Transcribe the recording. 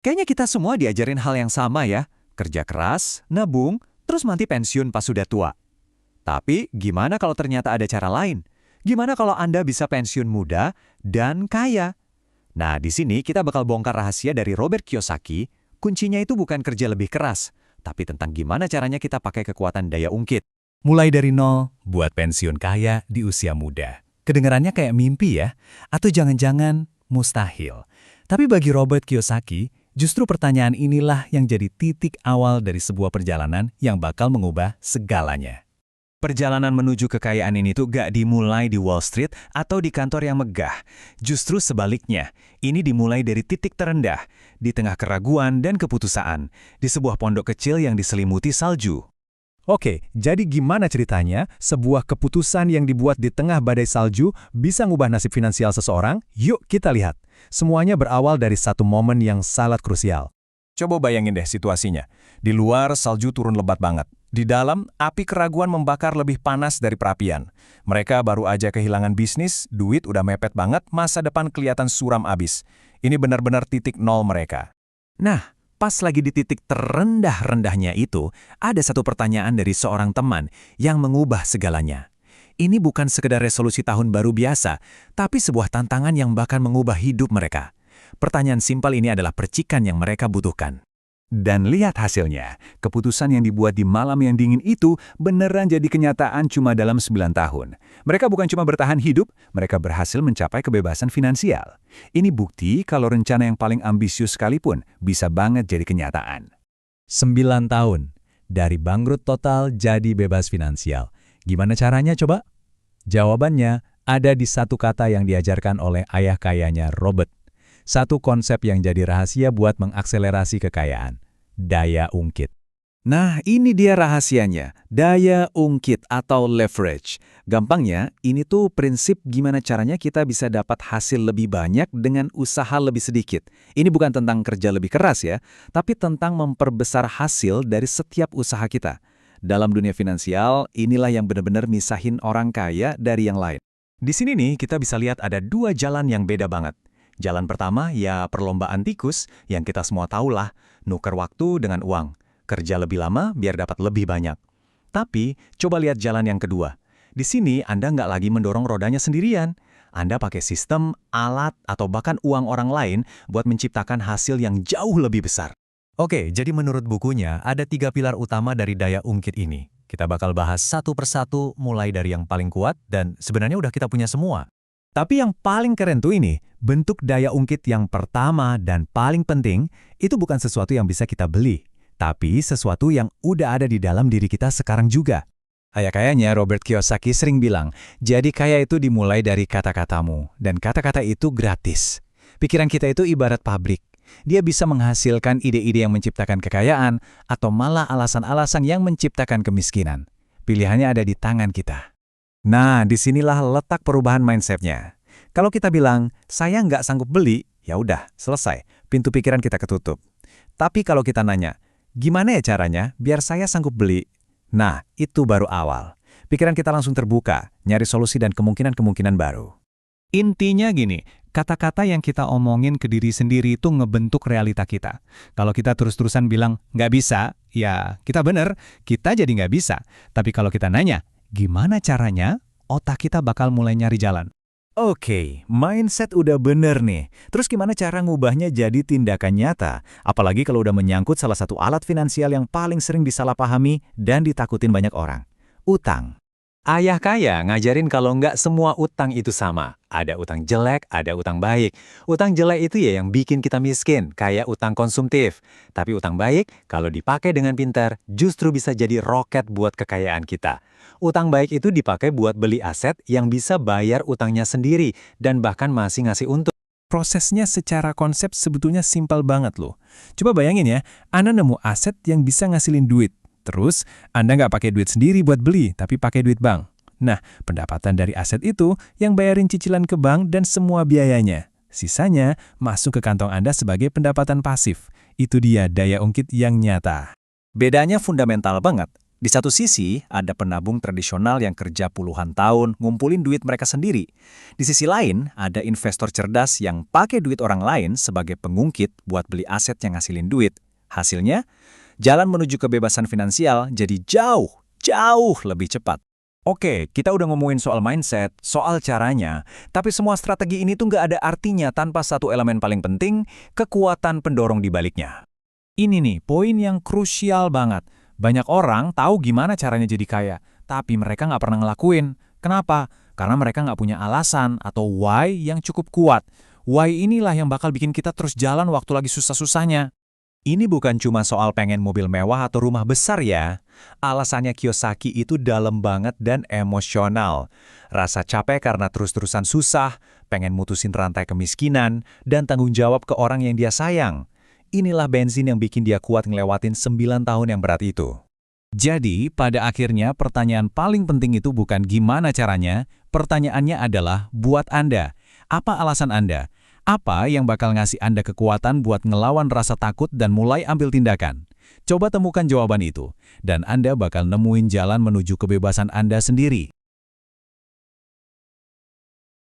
Kayaknya kita semua diajarin hal yang sama ya. Kerja keras, nabung, terus nanti pensiun pas sudah tua. Tapi gimana kalau ternyata ada cara lain? Gimana kalau Anda bisa pensiun muda dan kaya? Nah, di sini kita bakal bongkar rahasia dari Robert Kiyosaki. Kuncinya itu bukan kerja lebih keras, tapi tentang gimana caranya kita pakai kekuatan daya ungkit. Mulai dari nol, buat pensiun kaya di usia muda. Kedengarannya kayak mimpi ya? Atau jangan-jangan mustahil. Tapi bagi Robert Kiyosaki, justru pertanyaan inilah yang jadi titik awal dari sebuah perjalanan yang bakal mengubah segalanya. Perjalanan menuju kekayaan ini tuh gak dimulai di Wall Street atau di kantor yang megah. Justru sebaliknya, ini dimulai dari titik terendah, di tengah keraguan dan keputusaan, di sebuah pondok kecil yang diselimuti salju. Oke, jadi gimana ceritanya sebuah keputusan yang dibuat di tengah badai salju bisa ngubah nasib finansial seseorang? Yuk kita lihat. Semuanya berawal dari satu momen yang sangat krusial. Coba bayangin deh situasinya. Di luar salju turun lebat banget. Di dalam, api keraguan membakar lebih panas dari perapian. Mereka baru aja kehilangan bisnis, duit udah mepet banget, masa depan kelihatan suram abis. Ini benar-benar titik nol mereka. Nah, pas lagi di titik terendah-rendahnya itu, ada satu pertanyaan dari seorang teman yang mengubah segalanya. Ini bukan sekedar resolusi tahun baru biasa, tapi sebuah tantangan yang bahkan mengubah hidup mereka. Pertanyaan simpel ini adalah percikan yang mereka butuhkan. Dan lihat hasilnya, keputusan yang dibuat di malam yang dingin itu beneran jadi kenyataan cuma dalam 9 tahun. Mereka bukan cuma bertahan hidup, mereka berhasil mencapai kebebasan finansial. Ini bukti kalau rencana yang paling ambisius sekalipun bisa banget jadi kenyataan. 9 tahun, dari bangkrut total jadi bebas finansial. Gimana caranya coba? Jawabannya ada di satu kata yang diajarkan oleh ayah kayanya Robert. Satu konsep yang jadi rahasia buat mengakselerasi kekayaan. Daya ungkit. Nah, ini dia rahasianya. Daya ungkit atau leverage. Gampangnya, ini tuh prinsip gimana caranya kita bisa dapat hasil lebih banyak dengan usaha lebih sedikit. Ini bukan tentang kerja lebih keras ya, tapi tentang memperbesar hasil dari setiap usaha kita. Dalam dunia finansial, inilah yang benar-benar misahin orang kaya dari yang lain. Di sini nih, kita bisa lihat ada dua jalan yang beda banget. Jalan pertama ya perlombaan tikus yang kita semua tahulah, nuker waktu dengan uang, kerja lebih lama biar dapat lebih banyak. Tapi coba lihat jalan yang kedua. Di sini Anda nggak lagi mendorong rodanya sendirian. Anda pakai sistem, alat, atau bahkan uang orang lain buat menciptakan hasil yang jauh lebih besar. Oke, jadi menurut bukunya ada 3 pilar utama dari daya ungkit ini. Kita bakal bahas satu persatu mulai dari yang paling kuat dan sebenarnya udah kita punya semua. Tapi yang paling keren tuh ini, bentuk daya ungkit yang pertama dan paling penting, itu bukan sesuatu yang bisa kita beli, tapi sesuatu yang udah ada di dalam diri kita sekarang juga. Kayaknya Robert Kiyosaki sering bilang, jadi kaya itu dimulai dari kata-katamu, dan kata-kata itu gratis. Pikiran kita itu ibarat pabrik. Dia bisa menghasilkan ide-ide yang menciptakan kekayaan, atau malah alasan-alasan yang menciptakan kemiskinan. Pilihannya ada di tangan kita. Nah, disinilah letak perubahan mindset-nya. Kalau kita bilang, saya nggak sanggup beli, ya udah, selesai. Pintu pikiran kita ketutup. Tapi kalau kita nanya, gimana ya caranya biar saya sanggup beli? Nah, itu baru awal. Pikiran kita langsung terbuka, nyari solusi dan kemungkinan-kemungkinan baru. Intinya gini, kata-kata yang kita omongin ke diri sendiri itu ngebentuk realita kita. Kalau kita terus-terusan bilang, nggak bisa, ya kita bener, kita jadi nggak bisa. Tapi kalau kita nanya, gimana caranya? Otak kita bakal mulai nyari jalan. Oke, mindset udah bener nih. Terus gimana cara ngubahnya jadi tindakan nyata? Apalagi kalau udah menyangkut salah satu alat finansial yang paling sering disalahpahami dan ditakutin banyak orang. Utang. Ayah kaya ngajarin kalau nggak semua utang itu sama. Ada utang jelek, ada utang baik. Utang jelek itu ya yang bikin kita miskin, kayak utang konsumtif. Tapi utang baik, kalau dipakai dengan pintar, justru bisa jadi roket buat kekayaan kita. Utang baik itu dipakai buat beli aset yang bisa bayar utangnya sendiri dan bahkan masih ngasih untung. Prosesnya secara konsep sebetulnya simpel banget loh. Coba bayangin ya, Anda nemu aset yang bisa ngasilin duit. Terus, Anda nggak pakai duit sendiri buat beli, tapi pakai duit bank. Nah, pendapatan dari aset itu yang bayarin cicilan ke bank dan semua biayanya. Sisanya masuk ke kantong Anda sebagai pendapatan pasif. Itu dia daya ungkit yang nyata. Bedanya fundamental banget. Di satu sisi, ada penabung tradisional yang kerja puluhan tahun ngumpulin duit mereka sendiri. Di sisi lain, ada investor cerdas yang pakai duit orang lain sebagai pengungkit buat beli aset yang ngasilin duit. Hasilnya, jalan menuju kebebasan finansial jadi jauh lebih cepat. Oke, kita udah ngomongin soal mindset, soal caranya, tapi semua strategi ini tuh nggak ada artinya tanpa satu elemen paling penting, kekuatan pendorong di baliknya. Ini nih, poin yang krusial banget. Banyak orang tahu gimana caranya jadi kaya, tapi mereka nggak pernah ngelakuin. Kenapa? Karena mereka nggak punya alasan atau why yang cukup kuat. Why inilah yang bakal bikin kita terus jalan waktu lagi susah-susahnya. Ini bukan cuma soal pengen mobil mewah atau rumah besar ya. Alasannya Kiyosaki itu dalam banget dan emosional. Rasa capek karena terus-terusan susah, pengen mutusin rantai kemiskinan, dan tanggung jawab ke orang yang dia sayang. Inilah bensin yang bikin dia kuat ngelewatin 9 tahun yang berat itu. Jadi, pada akhirnya pertanyaan paling penting itu bukan gimana caranya, pertanyaannya adalah buat Anda. Apa alasan Anda? Apa yang bakal ngasih Anda kekuatan buat ngelawan rasa takut dan mulai ambil tindakan? Coba temukan jawaban itu, dan Anda bakal nemuin jalan menuju kebebasan Anda sendiri.